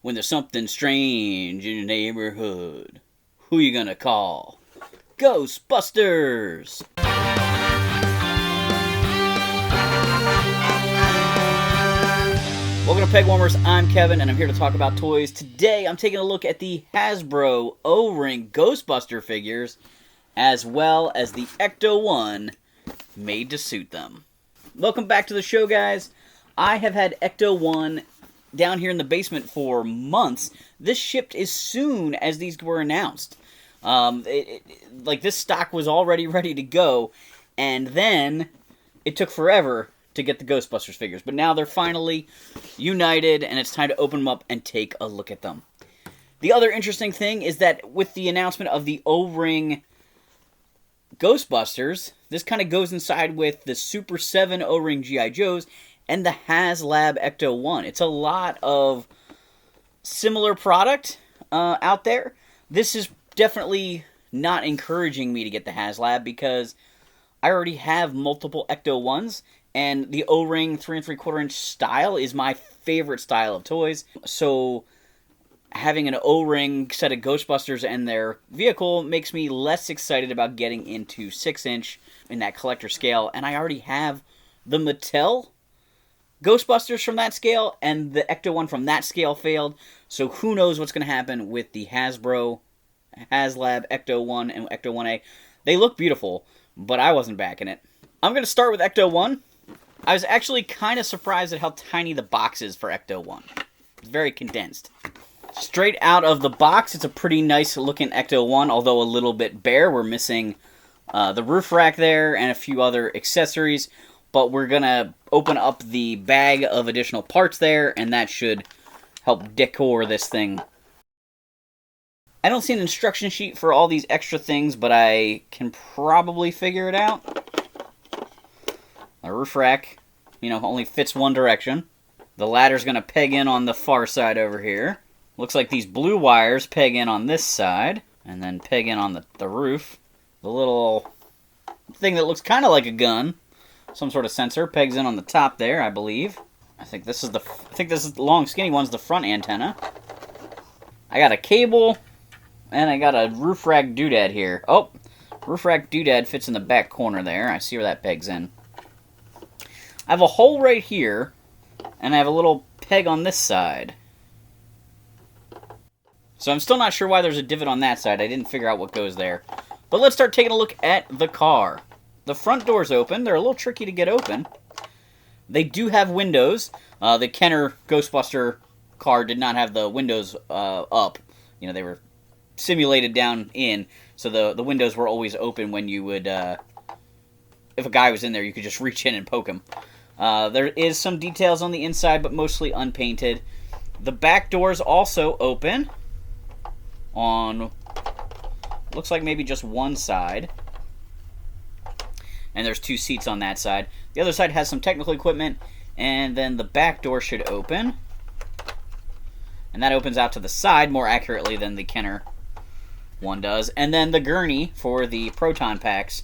When there's something strange in your neighborhood, who you gonna call? Ghostbusters! Welcome to Pegwarmers, I'm Kevin, and I'm here to talk about toys. Today, I'm taking a look at the Hasbro O-Ring Ghostbuster figures, as well as the Ecto-1 made to suit them. Welcome back to the show, guys. I have had Ecto-1 down here in the basement for months. This shipped as soon as these were announced. Like, this stock was already ready to go, and then it took forever to get the Ghostbusters figures. But now they're finally united, and it's time to open them up and take a look at them. The other interesting thing is that with the announcement of the O-Ring Ghostbusters, this kind of goes inside with the Super 7 O-Ring G.I. Joes and the HasLab Ecto-1. It's a lot of similar product out there. This is definitely not encouraging me to get the HasLab because I already have multiple Ecto-1s, and the O-Ring 3 3/4 inch style is my favorite style of toys. So having an O-Ring set of Ghostbusters and their vehicle makes me less excited about getting into 6-inch in that collector scale, and I already have the Mattel Ghostbusters from that scale, and the Ecto-1 from that scale failed, so who knows what's going to happen with the Hasbro HasLab Ecto-1 and Ecto-1A. They look beautiful, but I wasn't backing it. I'm going to start with Ecto-1. I was actually kind of surprised at how tiny the box is for Ecto-1. It's very condensed. Straight out of the box, it's a pretty nice looking Ecto-1, although a little bit bare. We're missing the roof rack there and a few other accessories, but we're going to open up the bag of additional parts there, and that should help decor this thing. I don't see an instruction sheet for all these extra things, but I can probably figure it out. The roof rack, only fits one direction. The ladder's going to peg in on the far side over here. Looks like these blue wires peg in on this side, and then peg in on the roof. The little thing that looks kind of like a gun, some sort of sensor, pegs in on the top there, I believe. I think this is the long skinny one's the front antenna. I got a cable, and I got a roof rack doodad here. Oh, roof rack doodad fits in the back corner there. I see where that pegs in. I have a hole right here, and I have a little peg on this side. So I'm still not sure why there's a divot on that side. I didn't figure out what goes there. But let's start taking a look at the car. The front door's open. They're a little tricky to get open. They do have windows. The Kenner Ghostbuster car did not have the windows up. They were simulated down in, so the windows were always open when you would, if a guy was in there, you could just reach in and poke him. There is some details on the inside, but mostly unpainted. The back door's also open on, looks like maybe just one side. And there's two seats on that side. The other side has some technical equipment, and then the back door should open. And that opens out to the side more accurately than the Kenner one does. And then the gurney for the proton packs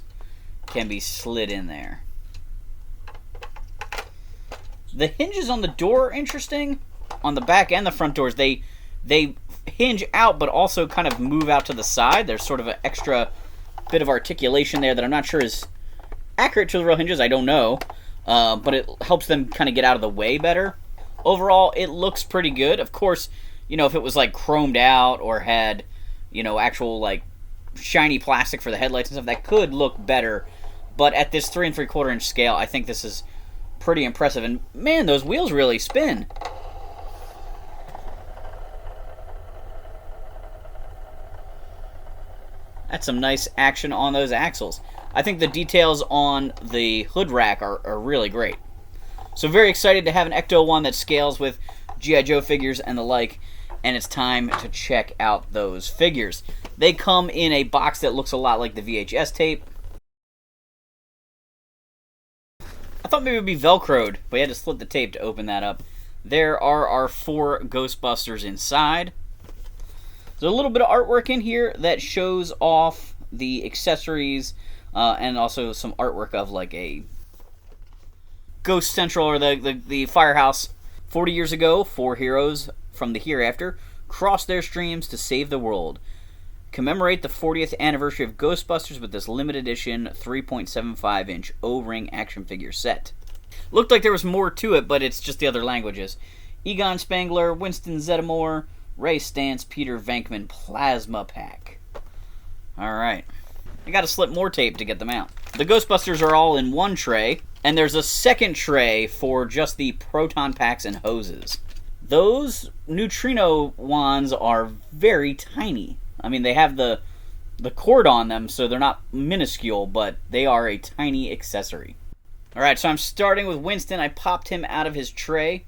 can be slid in there. The hinges on the door are interesting. On the back and the front doors, they hinge out, but also kind of move out to the side. There's sort of an extra bit of articulation there that I'm not sure is accurate to the real hinges. I don't know. But it helps them kind of get out of the way better. Overall, it looks pretty good. Of course, if it was like chromed out or had, actual like shiny plastic for the headlights and stuff, that could look better. But at this 3 3/4 inch scale, I think this is pretty impressive. And man, those wheels really spin. That's some nice action on those axles. I think the details on the hood rack are really great. So very excited to have an Ecto-1 that scales with G.I. Joe figures and the like, and it's time to check out those figures. They come in a box that looks a lot like the VHS tape. I thought maybe it would be Velcroed, but you had to slit the tape to open that up. There are our 4 Ghostbusters inside. There's a little bit of artwork in here that shows off the accessories and also some artwork of like a Ghost Central or the firehouse. 40 years ago, 4 heroes from the hereafter cross their streams to save the world. Commemorate the 40th anniversary of Ghostbusters with this limited edition 3.75-inch O-Ring action figure set. Looked like there was more to it, but it's just the other languages. Egon Spengler, Winston Zeddemore, Ray Stantz, Peter Venkman Plasma Pack. Alright. I gotta slip more tape to get them out. The Ghostbusters are all in one tray, and there's a second tray for just the proton packs and hoses. Those neutrino wands are very tiny. I mean, they have the cord on them, so they're not minuscule, but they are a tiny accessory. Alright, so I'm starting with Winston. I popped him out of his tray.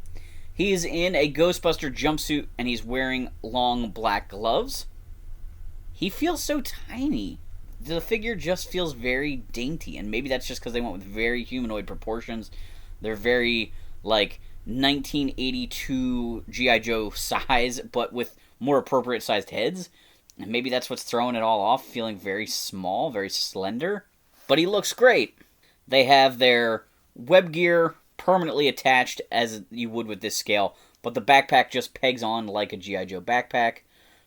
He's in a Ghostbuster jumpsuit, and he's wearing long black gloves. He feels so tiny. The figure just feels very dainty, and maybe that's just because they went with very humanoid proportions. They're very, like, 1982 G.I. Joe size, but with more appropriate sized heads. And maybe that's what's throwing it all off, feeling very small, very slender. But he looks great. They have their web gear permanently attached as you would with this scale, but the backpack just pegs on like a G.I. Joe backpack.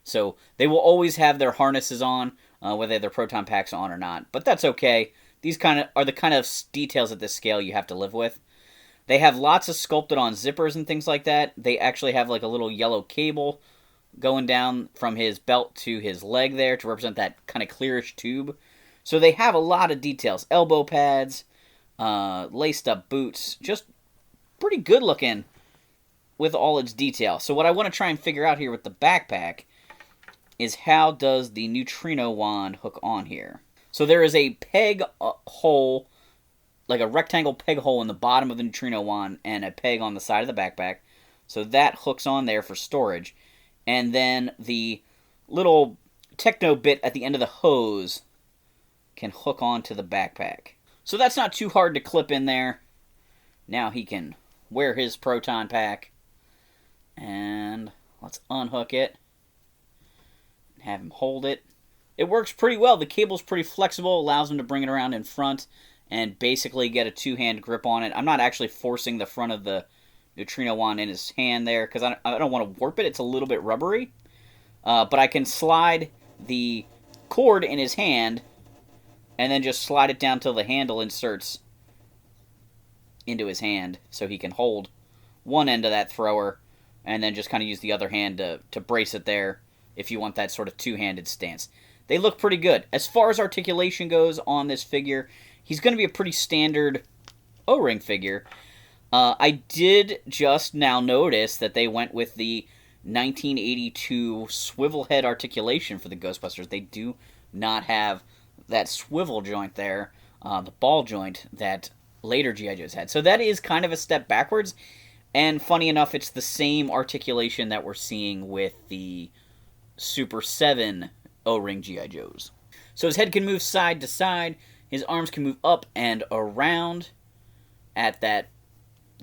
So they will always have their harnesses on, whether they have their proton packs on or not. But that's okay. These are the kind of details at this scale you have to live with. They have lots of sculpted on zippers and things like that. They actually have like a little yellow cable going down from his belt to his leg there to represent that kind of clearish tube. So they have a lot of details. Elbow pads, laced up boots, just pretty good looking with all its detail. So what I want to try and figure out here with the backpack is how does the neutrino wand hook on here. So there is a peg hole, like a rectangle peg hole in the bottom of the neutrino wand and a peg on the side of the backpack. So that hooks on there for storage. And then the little techno bit at the end of the hose can hook onto the backpack. So that's not too hard to clip in there. Now he can wear his proton pack. And let's unhook it. Have him hold it. It works pretty well. The cable's pretty flexible. Allows him to bring it around in front and basically get a two-hand grip on it. I'm not actually forcing the front of the neutrino wand in his hand there because I don't want to warp it. It's a little bit rubbery. But I can slide the cord in his hand and then just slide it down till the handle inserts into his hand so he can hold one end of that thrower and then just kind of use the other hand to brace it there if you want that sort of two-handed stance. They look pretty good. As far as articulation goes on this figure, he's going to be a pretty standard O-Ring figure. I did just now notice that they went with the 1982 swivel head articulation for the Ghostbusters. They do not have that swivel joint there, the ball joint that later G.I. Joes had. So that is kind of a step backwards, and funny enough, it's the same articulation that we're seeing with the Super 7 O-Ring G.I. Joes. So his head can move side to side, his arms can move up and around at that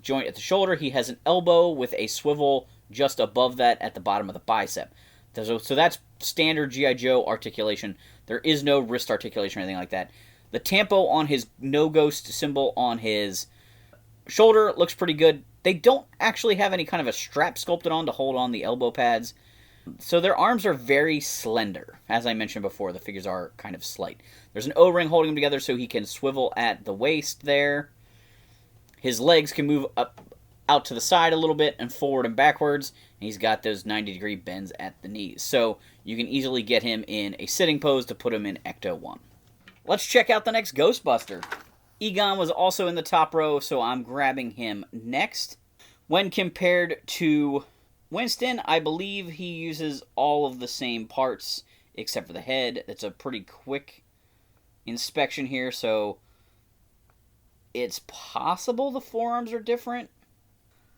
joint at the shoulder. He has an elbow with a swivel just above that at the bottom of the bicep. So that's standard G.I. Joe articulation. There is no wrist articulation or anything like that. The tampo on his no ghost symbol on his shoulder looks pretty good. They don't actually have any kind of a strap sculpted on to hold on the elbow pads. So their arms are very slender. As I mentioned before, the figures are kind of slight. There's an O-ring holding them together so he can swivel at the waist there. His legs can move up out to the side a little bit and forward and backwards. And he's got those 90-degree bends at the knees. So you can easily get him in a sitting pose to put him in Ecto 1. Let's check out the next Ghostbuster. Egon was also in the top row, so I'm grabbing him next. When compared to Winston, I believe he uses all of the same parts except for the head. It's a pretty quick inspection here, so it's possible the forearms are different.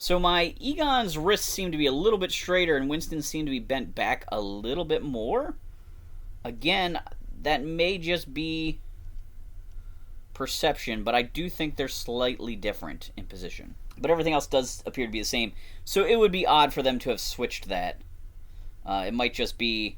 So my Egon's wrists seem to be a little bit straighter and Winston's seem to be bent back a little bit more. Again, that may just be perception, but I do think they're slightly different in position. But everything else does appear to be the same, so it would be odd for them to have switched that. It might just be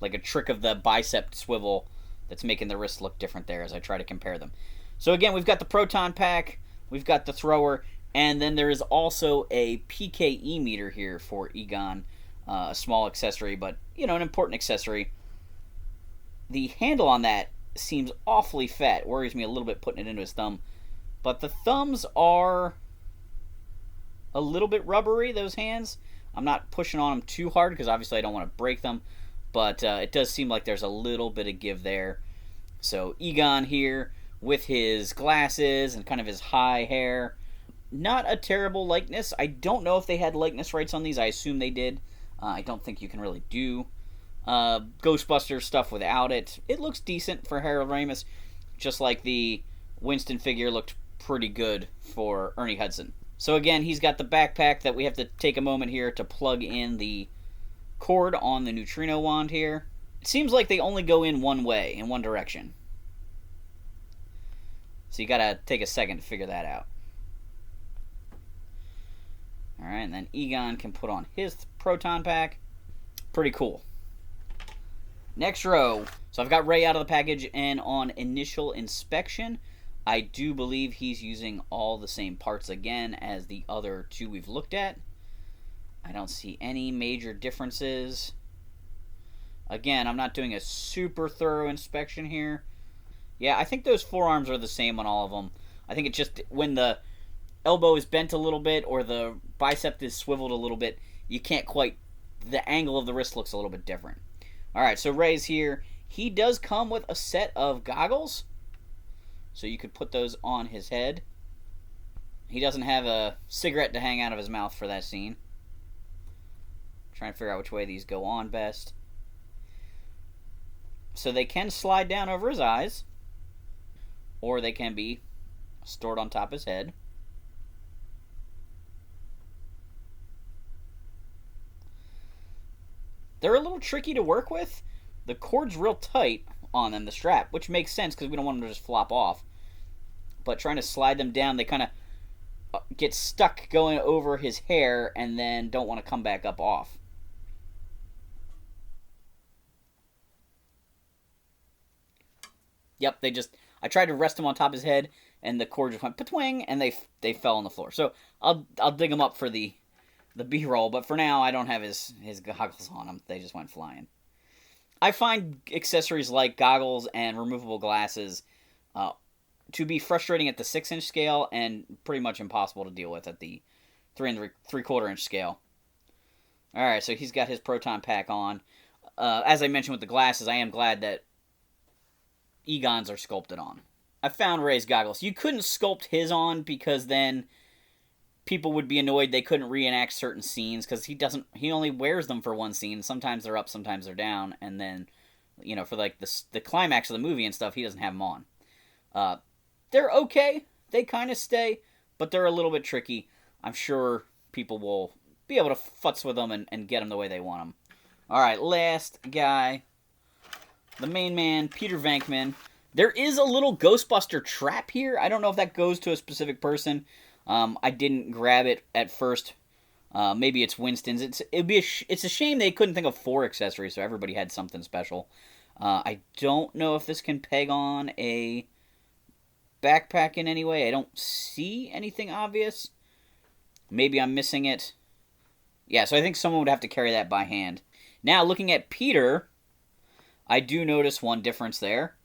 like a trick of the bicep swivel that's making the wrist look different there as I try to compare them. So again, we've got the proton pack, we've got the thrower, And then there is also a PKE meter here for Egon, a small accessory, but, you know, an important accessory. The handle on that seems awfully fat. It worries me a little bit putting it into his thumb. But the thumbs are a little bit rubbery, those hands. I'm not pushing on them too hard because obviously I don't want to break them. But it does seem like there's a little bit of give there. So Egon here with his glasses and kind of his high hair. Not a terrible likeness. I don't know if they had likeness rights on these. I assume they did. I don't think you can really do Ghostbusters stuff without it. It looks decent for Harold Ramis, just like the Winston figure looked pretty good for Ernie Hudson. So again, he's got the backpack that we have to take a moment here to plug in the cord on the neutrino wand here. It seems like they only go in one way, in one direction. So you gotta take a second to figure that out. Alright, and then Egon can put on his proton pack. Pretty cool. Next row. So I've got Ray out of the package, and on initial inspection, I do believe he's using all the same parts again as the other two we've looked at. I don't see any major differences. Again, I'm not doing a super thorough inspection here. Yeah, I think those forearms are the same on all of them. I think it's just when the elbow is bent a little bit or the bicep is swiveled a little bit, you can't quite... the angle of the wrist looks a little bit different. Alright, so Ray's here. He does come with a set of goggles, so you could put those on his head. He doesn't have a cigarette to hang out of his mouth for that scene. Trying to figure out which way these go on best. So they can slide down over his eyes, or they can be stored on top of his head. They're a little tricky to work with. The cord's real tight on them, the strap, which makes sense because we don't want them to just flop off. But trying to slide them down, they kind of get stuck going over his hair and then don't want to come back up off. Yep, I tried to rest them on top of his head, and the cord just went patwing, and they fell on the floor. So I'll dig them up for the B-roll, but for now I don't have his goggles on them. They just went flying. I find accessories like goggles and removable glasses to be frustrating at the 6-inch scale and pretty much impossible to deal with at the 3 3/4 inch scale. Alright, so he's got his proton pack on. As I mentioned with the glasses, I am glad that Egon's are sculpted on. I found Ray's goggles. You couldn't sculpt his on because then people would be annoyed they couldn't reenact certain scenes because he only wears them for one scene. Sometimes they're up, sometimes they're down, and then, you know, for like the climax of the movie and stuff, he doesn't have them on. They're okay. They kind of stay, but they're a little bit tricky. I'm sure people will be able to futz with them and get them the way they want them. Alright, last guy. The main man, Peter Venkman. There is a little Ghostbuster trap here. I don't know if that goes to a specific person. I didn't grab it at first. Maybe it's Winston's. It's a shame they couldn't think of 4 accessories, so everybody had something special. I don't know if this can peg on a backpack in any way. I don't see anything obvious. Maybe I'm missing it. Yeah, so I think someone would have to carry that by hand. Now, looking at Peter, I do notice one difference there.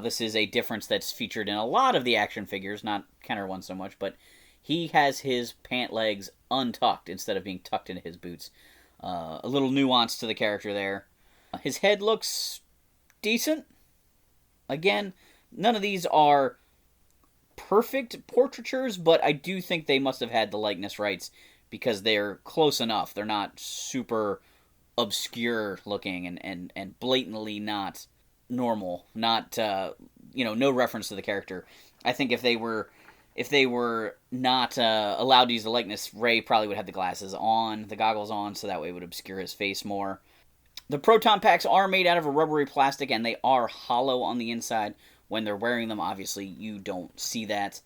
This is a difference that's featured in a lot of the action figures, not Kenner one so much, but he has his pant legs untucked instead of being tucked into his boots. A little nuance to the character there. His head looks decent. Again, none of these are perfect portraitures, but I do think they must have had the likeness rights because they're close enough. They're not super obscure looking and blatantly not normal, not no reference to the character. I think if they were not allowed to use the likeness, Ray probably would have the goggles on, so that way it would obscure his face more. The proton packs are made out of a rubbery plastic, and they are hollow on the inside. When they're wearing them, obviously, you don't see that.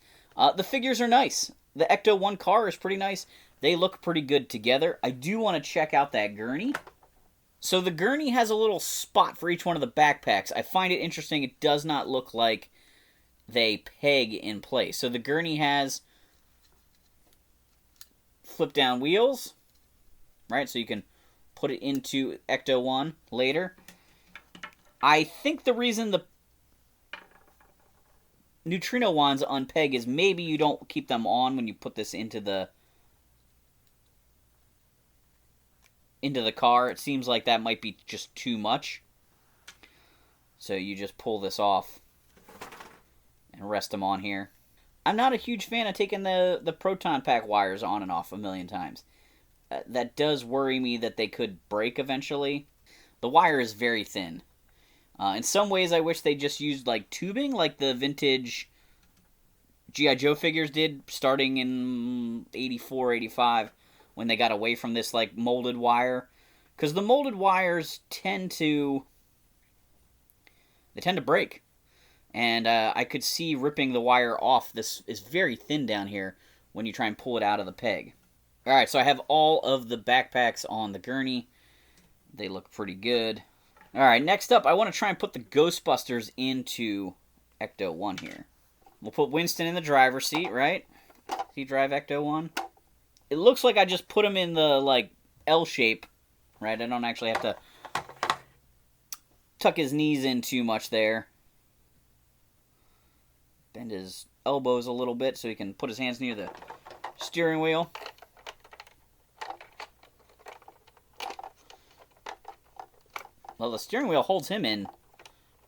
The figures are nice. The Ecto-1 car is pretty nice. They look pretty good together. I do want to check out that gurney. So the gurney has a little spot for each one of the backpacks. I find it interesting. It does not look like they peg in place. So the gurney has flip down wheels, right? So you can put it into Ecto-1 later. I think the reason the neutrino wands on peg is maybe you don't keep them on when you put this into the car. It seems like that might be just too much. So you just pull this off and rest them on here. I'm not a huge fan of taking the proton pack wires on and off a million times. That does worry me that they could break eventually. The wire is very thin. In some ways, I wish they just used like tubing, like the vintage G.I. Joe figures did, starting in 84, 85, when they got away from this like molded wire. Because the molded wires tend to break. And I could see ripping the wire off. This is very thin down here when you try and pull it out of the peg. Alright, so I have all of the backpacks on the gurney. They look pretty good. Alright, next up, I want to try and put the Ghostbusters into Ecto-1 here. We'll put Winston in the driver's seat, right? Does he drive Ecto-1? It looks like I just put him in the, like, L shape, right? I don't actually have to tuck his knees in too much there. Bend his elbows a little bit so he can put his hands near the steering wheel. Well, the steering wheel holds him in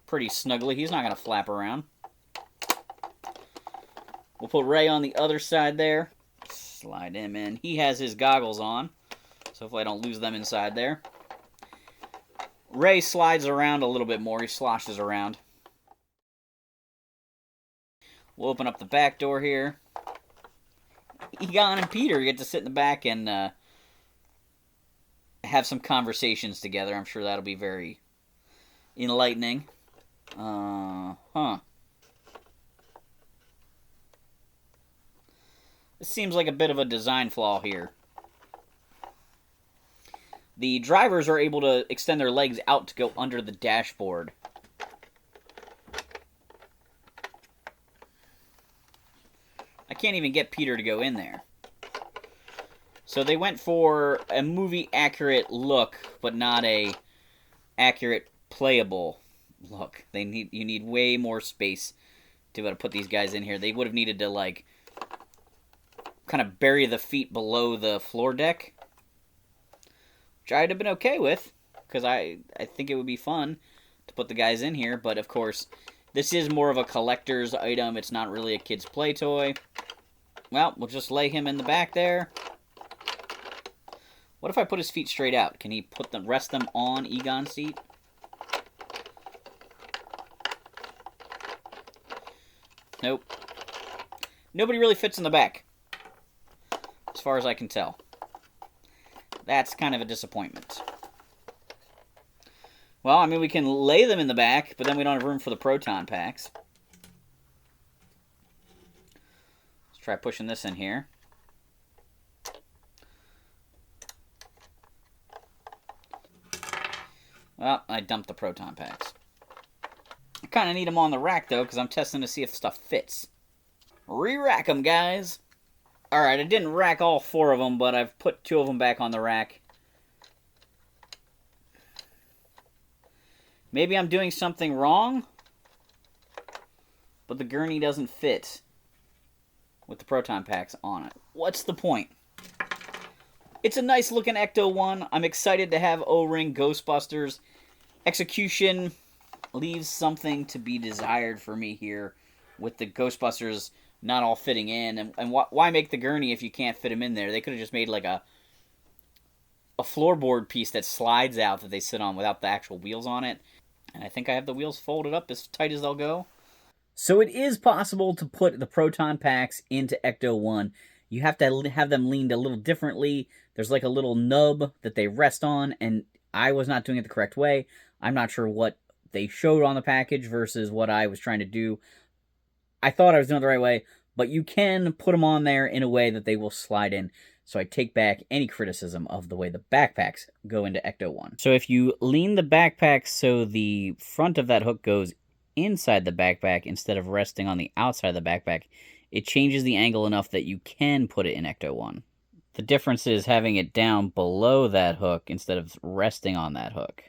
pretty snugly. He's not going to flap around. We'll put Ray on the other side there. Slide him in. He has his goggles on, so hopefully I don't lose them inside there. Ray slides around a little bit more. He sloshes around. We'll open up the back door here. Egon and Peter get to sit in the back and have some conversations together. I'm sure that'll be very enlightening. This seems like a bit of a design flaw here. The drivers are able to extend their legs out to go under the dashboard. I can't even get Peter to go in there. So they went for a movie-accurate look, but not a accurate playable look. You need way more space to be able to put these guys in here. They would have needed to, like, kind of bury the feet below the floor deck, which I'd have been okay with, because I think it would be fun to put the guys in here. But, of course, this is more of a collector's item. It's not really a kid's play toy. Well, we'll just lay him in the back there. What if I put his feet straight out? Can he rest them on Egon's seat? Nope. Nobody really fits in the back, as far as I can tell. That's kind of a disappointment. Well, I mean, we can lay them in the back, but then we don't have room for the proton packs. Let's try pushing this in here. Well, I dumped the proton packs. I kind of need them on the rack, though, because I'm testing to see if stuff fits. Re-rack them, guys! Alright, I didn't rack all 4 of them, but I've put 2 of them back on the rack. Maybe I'm doing something wrong, but the gurney doesn't fit with the proton packs on it. What's the point? It's a nice looking Ecto-1. I'm excited to have O-Ring Ghostbusters. Execution leaves something to be desired for me here, with the Ghostbusters not all fitting in. And why make the gurney if you can't fit them in there? They could have just made like a floorboard piece that slides out that they sit on without the actual wheels on it. And I think I have the wheels folded up as tight as they'll go. So it is possible to put the proton packs into Ecto-1. You have to have them leaned a little differently. There's like a little nub that they rest on, and I was not doing it the correct way. I'm not sure what they showed on the package versus what I was trying to do. I thought I was doing it the right way, but you can put them on there in a way that they will slide in. So I take back any criticism of the way the backpacks go into Ecto-1. So if you lean the backpack so the front of that hook goes inside the backpack instead of resting on the outside of the backpack, it changes the angle enough that you can put it in Ecto-1. The difference is having it down below that hook instead of resting on that hook.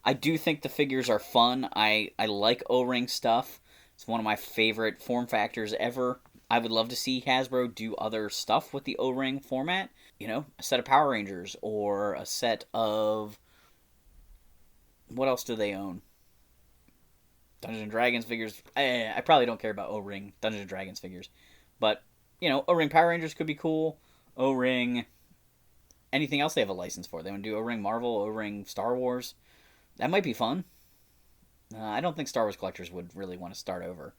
I do think the figures are fun. I like O-Ring stuff. It's one of my favorite form factors ever. I would love to see Hasbro do other stuff with the O-Ring format. You know, a set of Power Rangers or a set of... What else do they own? Dungeons and Dragons figures. I probably don't care about O-Ring Dungeons and Dragons figures. But, you know, O-Ring Power Rangers could be cool. O-Ring... Anything else they have a license for. They want to do O-Ring Marvel, O-Ring Star Wars. That might be fun. I don't think Star Wars collectors would really want to start over.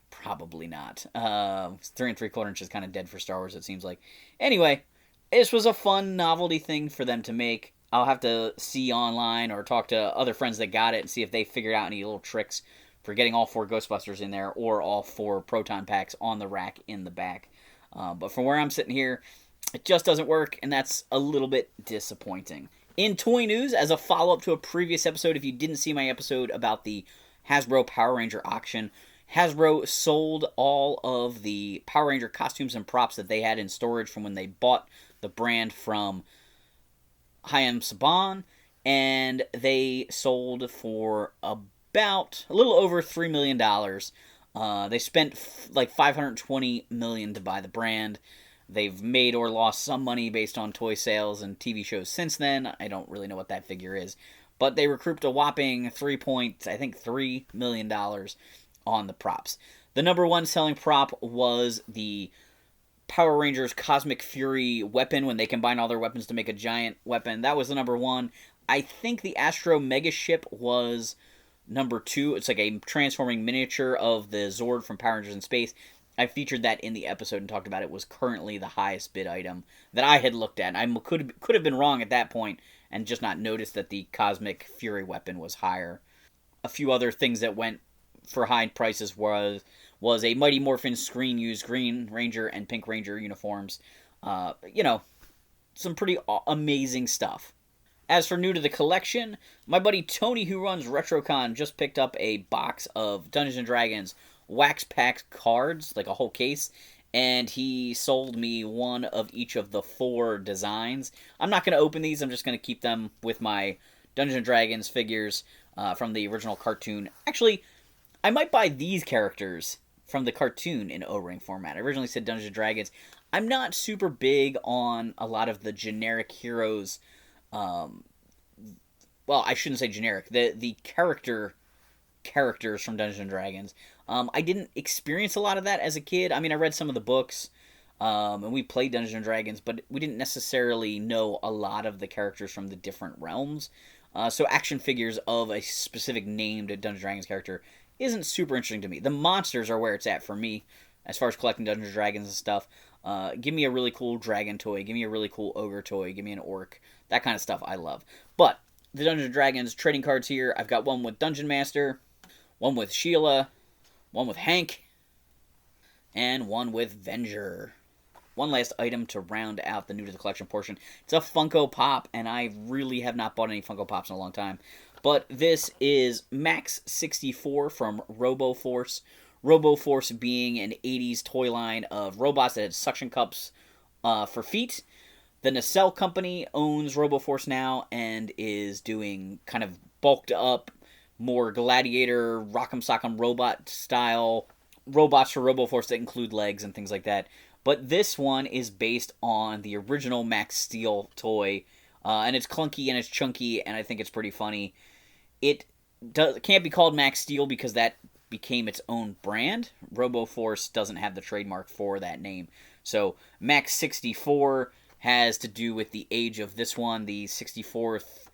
Probably not. 3 3/4 inches kind of dead for Star Wars, it seems like. Anyway, this was a fun novelty thing for them to make. I'll have to see online or talk to other friends that got it and see if they figured out any little tricks for getting all 4 Ghostbusters in there or all 4 Proton packs on the rack in the back. But from where I'm sitting here, it just doesn't work, and that's a little bit disappointing. In toy news, as a follow-up to a previous episode, if you didn't see my episode about the Hasbro Power Ranger auction, Hasbro sold all of the Power Ranger costumes and props that they had in storage from when they bought the brand from Hayam Saban, and they sold for about a little over $3 million. They spent like $520 million to buy the brand. They've made or lost some money based on toy sales and TV shows since then. I don't really know what that figure is. But they recouped a whopping $3 million on the props. The number one selling prop was the Power Rangers Cosmic Fury weapon when they combine all their weapons to make a giant weapon. That was the number one. I think the Astro Mega Ship was number 2. It's like a transforming miniature of the Zord from Power Rangers in Space. I featured that in the episode and talked about it was currently the highest bid item that I had looked at. I could have been wrong at that point and just not noticed that the Cosmic Fury weapon was higher. A few other things that went for high prices was a Mighty Morphin screen used Green Ranger and Pink Ranger uniforms. Some pretty amazing stuff. As for new to the collection, my buddy Tony, who runs RetroCon, just picked up a box of Dungeons & Dragons wax packed cards, like a whole case, and he sold me one of each of the 4 designs. I'm not going to open these, I'm just going to keep them with my Dungeons & Dragons figures from the original cartoon. Actually, I might buy these characters from the cartoon in O-Ring format. I originally said Dungeons & Dragons. I'm not super big on a lot of the generic heroes. Well, I shouldn't say generic. The characters from Dungeons & Dragons. I didn't experience a lot of that as a kid. I mean, I read some of the books, and we played Dungeons & Dragons, but we didn't necessarily know a lot of the characters from the different realms. So action figures of a specific named Dungeons & Dragons character isn't super interesting to me. The monsters are where it's at for me, as far as collecting Dungeons & Dragons and stuff. Give me a really cool dragon toy, give me a really cool ogre toy, give me an orc. That kind of stuff I love. But the Dungeons & Dragons trading cards here, I've got one with Dungeon Master, one with Sheila, one with Hank, and one with Venger. One last item to round out the new to the collection portion. It's a Funko Pop, and I really have not bought any Funko Pops in a long time. But this is Max 64 from RoboForce. RoboForce being an 80s toy line of robots that had suction cups for feet. The Nacelle Company owns RoboForce now and is doing kind of bulked up, more gladiator, rock'em sock'em robot style robots for RoboForce that include legs and things like that. But this one is based on the original Max Steel toy, and it's clunky and it's chunky, and I think it's pretty funny. It can't be called Max Steel because that became its own brand. RoboForce doesn't have the trademark for that name. So Max 64 has to do with the age of this one, the 64th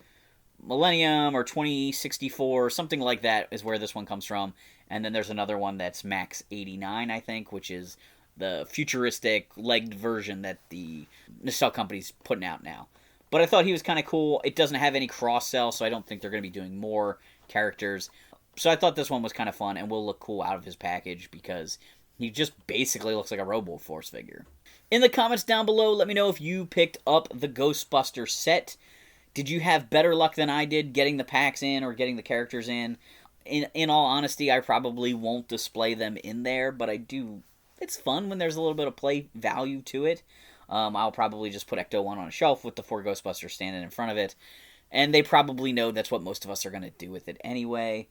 millennium or 2064, something like that is where this one comes from. And then there's another one that's Max 89, I think, which is the futuristic legged version that the Nacelle Company's putting out now. But I thought he was kind of cool. It doesn't have any cross-sell, so I don't think they're going to be doing more characters. So I thought this one was kind of fun and will look cool out of his package because he just basically looks like a RoboForce figure. In the comments down below, let me know if you picked up the Ghostbuster set. Did you have better luck than I did getting the packs in or getting the characters in? In all honesty, I probably won't display them in there, but I do it's fun when there's a little bit of play value to it. I'll probably just put Ecto-1 on a shelf with the 4 Ghostbusters standing in front of it. And they probably know that's what most of us are going to do with it anyway.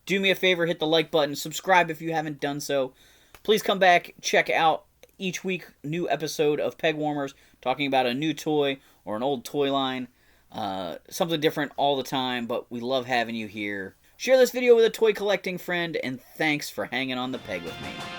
Do me a favor, hit the like button, subscribe if you haven't done so. Please come back, check out each week new episode of Pegwarmers, talking about a new toy or an old toy line. Something different all the time, but we love having you here. Share this video with a toy collecting friend, and thanks for hanging on the peg with me.